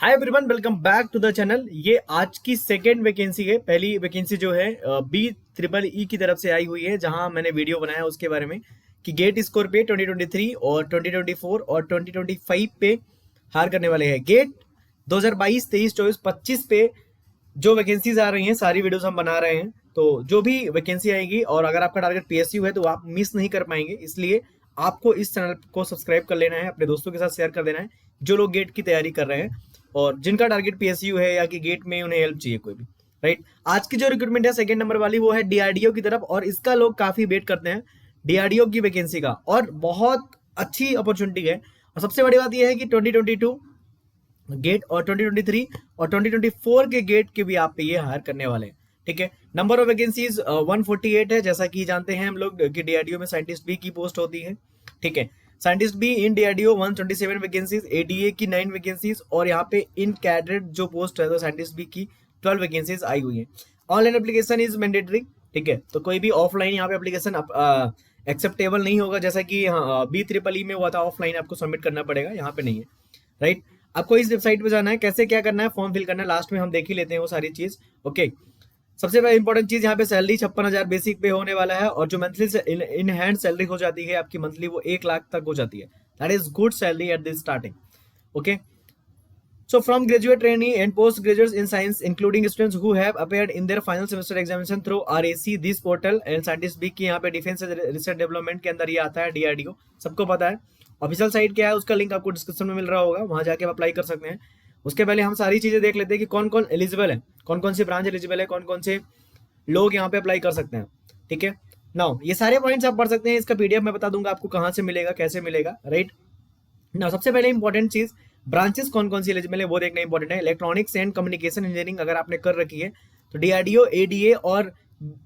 Hi everyone, welcome back to the channel. ये आज की सेकेंड वैकेंसी है। पहली वैकेंसी जो है BEEE की तरफ से आई हुई है, जहां मैंने वीडियो बनाया उसके बारे में कि गेट स्कोर पे 2023 और 2024 और 2025 पे हार करने वाले हैं। गेट 2022, 23, 24, 25 पे जो वैकेंसीज आ रही हैं सारी वीडियोस हम बना रहे हैं। तो जो भी वैकेंसी आएगी और अगर आपका टारगेट PSU है तो आप मिस नहीं कर पाएंगे, इसलिए आपको इस चैनल को सब्सक्राइब कर लेना है, अपने दोस्तों के साथ शेयर कर देना है जो लोग गेट की तैयारी कर रहे हैं और जिनका टारगेट PSU है या कि गेट में उन्हें हेल्प चाहिए कोई भी। राइट, आज की जो रिक्रूटमेंट है सेकंड नंबर वाली वो है DRDO की तरफ, और इसका लोग काफी वेट करते हैं DRDO की वैकेंसी का, और बहुत अच्छी अपॉर्चुनिटी है। और सबसे बड़ी बात यह है कि 2022 गेट और 2023 और 2024 के गेट के भी आप पे ये हायर करने वाले हैं। ठीक है, नंबर ऑफ वैकेंसीज 148 है। जैसा कि जानते हैं हम लोग कि DRDO में साइंटिस्ट बी की पोस्ट होती है। ठीक है, scientist be in DRDO 127 vacancies, ADA की 9 वैकेंसीज, और यहाँ पे इन कैडेट जो पोस्ट है तो साइंटिस्ट बी की 12 वैकेंसीज आई हुई है। Online application is mandatory. ठीक है, तो कोई भी ऑफलाइन यहाँ पे एप्लीकेशन एक्सेप्टेबल नहीं होगा, जैसा कि BEEE में हुआ था, ऑफलाइन आपको सबमिट करना पड़ेगा, यहाँ पे नहीं है। राइट, आपको इस वेबसाइट पे जाना है, कैसे क्या करना है, फॉर्म फिल करना है, लास्ट में हम देख ही लेते हैं वो सारी चीज। ओके, सबसे पहले इंपॉर्टेंट चीज यहाँ पे सैलरी 56,000 बेसिक पे होने वाला है, और जो मंथली इन हैंड सैलरी हो जाती है आपकी मंथली वो 1 लाख तक हो जाती है। That is good salary at this starting. Okay, so from graduate trainee and postgraduates in science including students who have appeared in their final semester examination through RAC this portal and scientist B की यहाँ पे defence research development के अंदर ये आता है DRDO, सबको पता है। ऑफिशियल साइट क्या है उसका लिंक आपको डिस्क्रिप्शन में मिल रहा होगा, वहां जाके आप अप्लाई कर सकते हैं। उसके पहले हम सारी चीजें देख लेते हैं कि कौन कौन एलिजिबल है, कौन कौन सी ब्रांच एलिजिबल है, कौन कौन से लोग यहाँ पे अप्लाई कर सकते हैं। ठीक है, नाउ ये सारे पॉइंट्स आप पढ़ सकते हैं, इसका PDF मैं बता दूंगा आपको कहाँ से मिलेगा, कैसे मिलेगा। राइट, ना सबसे पहले इंपॉर्टेंट चीज, ब्रांचेस कौन कौन सी एलिजिबल है वो देखना इंपॉर्टेंट है। इलेक्ट्रॉनिक्स एंड कम्युनिकेशन इंजीनियरिंग अगर आपने कर रखी है तो DRDO, ADA और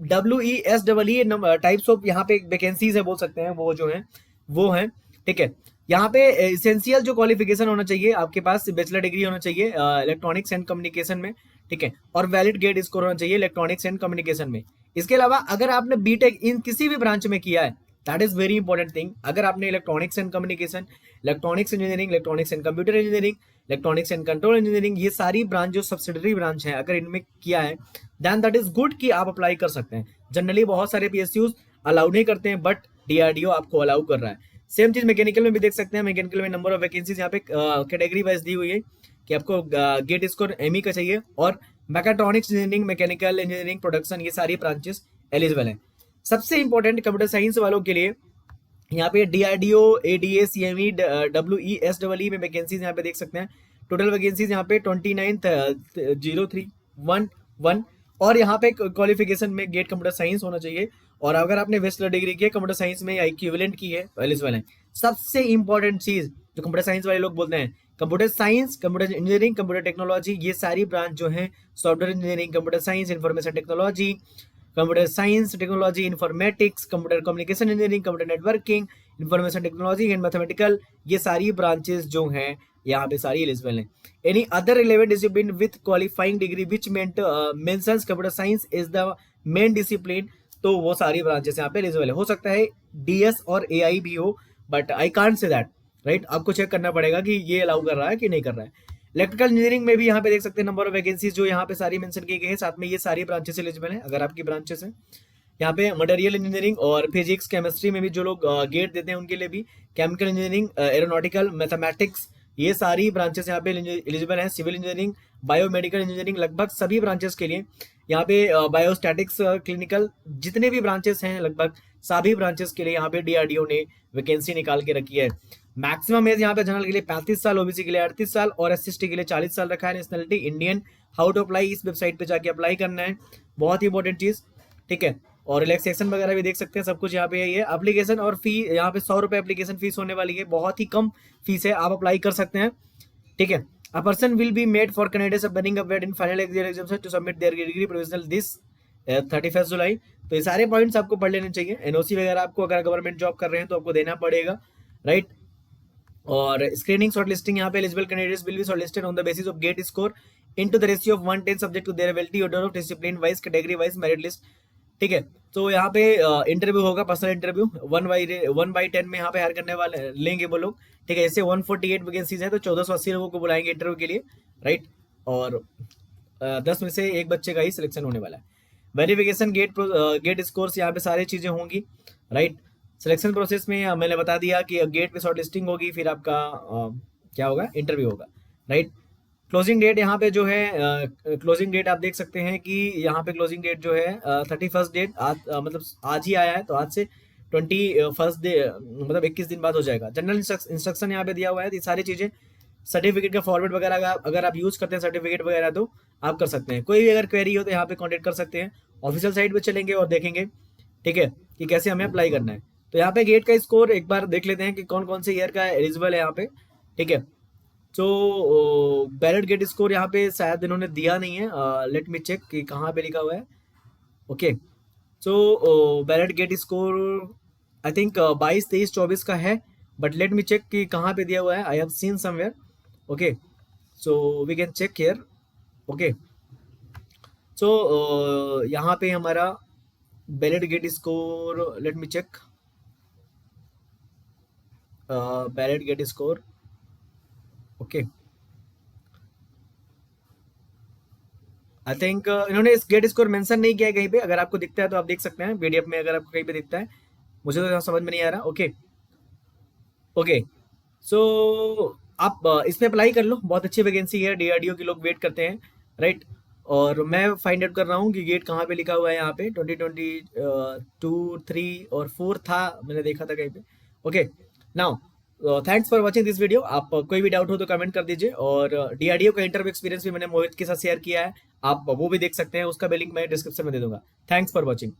WESEE टाइप्स ऑफ यहाँ पे वैकेंसीज है बोल सकते हैं, वो जो है वो है। ठीक है, यहाँ पे एसेंशियल जो क्वालिफिकेशन होना चाहिए आपके पास, बैचलर डिग्री होना चाहिए इलेक्ट्रॉनिक्स एंड कम्युनिकेशन में। ठीक है, और वैलिड गेट स्कोर होना चाहिए इलेक्ट्रॉनिक्स एंड कम्युनिकेशन में। इसके अलावा अगर आपने BTech इन किसी भी ब्रांच में किया है, that is very important thing. अगर आपने electronics and communication, electronics engineering, electronics and computer engineering, electronics and control engineering, ये सारी ब्रांच जो सब्सिडरी ब्रांच है अगर इनमें किया है देन दैट इज गुड कि आप अप्लाई कर सकते हैं। जनरली बहुत सारे PSUs अलाउ नहीं करते हैं, बट DRDO आपको अलाउ कर रहा है। सेम चीज मैकेनिकल में भी देख सकते हैं। मैकेनिकल में नंबर ऑफ वैकेंसीज यहाँ पे कैटेगरी वाइज दी हुई है कि आपको गेट स्कोर ME का चाहिए, और mechatronics engineering, mechanical engineering, production, ये सारी ब्रांचेस एलिजिबल हैं। सबसे इंपॉर्टेंट कंप्यूटर साइंस वालों के लिए यहाँ पे DRDO, ADA, CME, WESEE में वैकेंसीज यहाँ पे देख सकते हैं। टोटल वैकेंसीज यहाँ पे 29,0311, और यहाँ पे क्वालिफिकेशन में गेट कंप्यूटर साइंस होना चाहिए, और अगर आपने बैचलर डिग्री की है कंप्यूटर साइंस में या इक्विवेलेंट की है तो एलिजिबल है। सबसे इंपॉर्टेंट चीज जो कंप्यूटर साइंस वाले लोग बोलते हैं, computer science, computer engineering, computer technology, ये सारी ब्रांच जो है, software engineering, computer science, information technology, computer science technology, informatics, computer communication engineering, computer networking, information technology and mathematical, ये सारी ब्रांचेस जो हैं यहाँ पे सारी एलिजिबल हैं। Any other relevant discipline with qualifying degree which mentions computer science is the main discipline, तो वो सारी ब्रांचेस यहाँ पे एलिजिबल है। हो सकता है DS और AI भी हो, but I can't say that. Right, आपको चेक करना पड़ेगा कि ये अलाउ कर रहा है कि नहीं कर रहा है। इलेक्ट्रिकल इंजीनियरिंग में भी यहाँ पे देख सकते हैं नंबर ऑफ वैकेंसीज जो यहाँ पे सारी मेंशन की गई है, साथ में ये सारी ब्रांचेस एलिजिबल है अगर आपकी ब्रांचेस हैं। यहाँ पे मटेरियल इंजीनियरिंग और फिजिक्स, केमिस्ट्री में भी जो लोग गेट देते हैं उनके लिए भी, केमिकल इंजीनियरिंग, एरोनॉटिकल, मैथमेटिक्स, ये सारी ब्रांचेस यहाँ पे एलिजिबल हैं। सिविल इंजीनियरिंग, बायोमेडिकल इंजीनियरिंग, लगभग सभी ब्रांचेस के लिए यहाँ पे बायोस्टैटिक्स, क्लिनिकल, जितने भी ब्रांचेस हैं लगभग सभी ब्रांचेस के लिए यहाँ पे DRDO ने वैकेंसी निकाल के रखी है। मैक्सिमम एज यहाँ पे जनरल के लिए 35 साल, OBC के लिए 38 साल और SC/ST के लिए 40 साल रखा है। Nationality Indian. How to apply, इस वेबसाइट पे जाके अप्लाई करना है, बहुत ही इंपॉर्टेंट चीज। ठीक है, और रिलैक्सेशन वगैरह भी देख सकते हैं, सब कुछ यहाँ पे है। एप्लीकेशन और फी यहाँ पे 100 रुपए एप्लीकेशन फीस होने वाली है, बहुत ही कम फीस है, आप अप्लाई कर सकते हैं। ठीक है, a person will be made for candidates appearing aware in final exam to submit their degree provisional this 31 July. तो ये सारे पॉइंट्स आपको पढ़ लेने चाहिए। NOC वगैरह आपको अगर गवर्नमेंट जॉब कर रहे हैं तो आपको देना पड़ेगा। राइट, और स्क्रीनिंग शॉर्टलिस्टिंग यहाँ पे eligible candidates will be shortlisted on the basis of GATE score into the ratio of 1:10 subject to their ability, order of discipline wise, category wise, merit list. ठीक है, तो यहाँ पे इंटरव्यू होगा, personal interview 1/10 में यहाँ पे हायर करने वाले लेंगे वो लोग। ठीक है, ऐसे 148 वैकेंसीज है तो 1480 लोगों को बुलाएंगे इंटरव्यू के लिए। राइट। और 10 में से एक बच्चे का ही सिलेक्शन होने वाला है। वेरिफिकेशन गेट स्कोर्स यहाँ पे सारी चीज़ें होंगी, राइट। सिलेक्शन प्रोसेस में मैंने बता दिया कि गेट पे शॉर्ट लिस्टिंग होगी, फिर आपका क्या होगा, इंटरव्यू होगा, राइट। क्लोजिंग डेट यहाँ पे जो है, क्लोजिंग डेट आप देख सकते हैं कि यहाँ पे क्लोजिंग डेट जो है 31 डेट आज, मतलब आज ही आया है, तो आज से 21 डे मतलब 21 दिन बाद हो जाएगा। जनरल इंस्ट्रक्शन यहाँ पे दिया हुआ है, ये सारी चीज़ें। सर्टिफिकेट का फॉर्मेट वगैरह अगर आप यूज़ करते हैं सर्टिफिकेट वगैरह, तो आप कर सकते हैं। कोई भी अगर क्वेरी हो तो यहाँ पे कॉन्टेक्ट कर सकते हैं। ऑफिशियल साइट पे चलेंगे और देखेंगे, ठीक है, कि कैसे हमें अप्लाई करना है। तो यहाँ पे गेट का स्कोर एक बार देख लेते हैं कि कौन कौन से ईयर का एलिजिबल है यहाँ पे, ठीक है। तो बैलेट गेट स्कोर यहाँ पे शायद इन्होंने दिया नहीं है, लेट मी चेक कि कहाँ पे लिखा हुआ है। Okay, so ballot gate score I think 22, 23, 24 का है, बट लेट मी चेक कि कहाँ पे दिया हुआ है। I have seen somewhere, okay, so we can check here. Okay, so यहाँ पे हमारा ballot gate score, let me check ballot gate score. Okay, I think इन्होंने इस गेट स्कोर मेंशन नहीं किया है कहीं पे। अगर आपको दिखता है तो आप देख सकते हैं पीडीएफ में, अगर आपको कहीं पे दिखता है। मुझे तो समझ में नहीं आ रहा। ओके, ओके, सो आप इसमें अप्लाई कर लो, बहुत अच्छी वैकेंसी है, डीआरडीओ के लोग वेट करते हैं, राइट। और मैं फाइंड आउट कर रहा हूँ कि गेट कहाँ पे लिखा हुआ है। यहाँ पे 2022, 3 और 4 था, मैंने देखा था कहीं पे। Okay, now thanks for watching this video. आप कोई भी डाउट हो तो कमेंट कर दीजिए। और डीआरडीओ का इंटरव्यू एक्सपीरियंस भी मैंने मोहित के साथ शेयर किया है, आप वो भी देख सकते हैं, उसका भी लिंक मैं डिस्क्रिप्शन में दे दूंगा। Thanks for watching.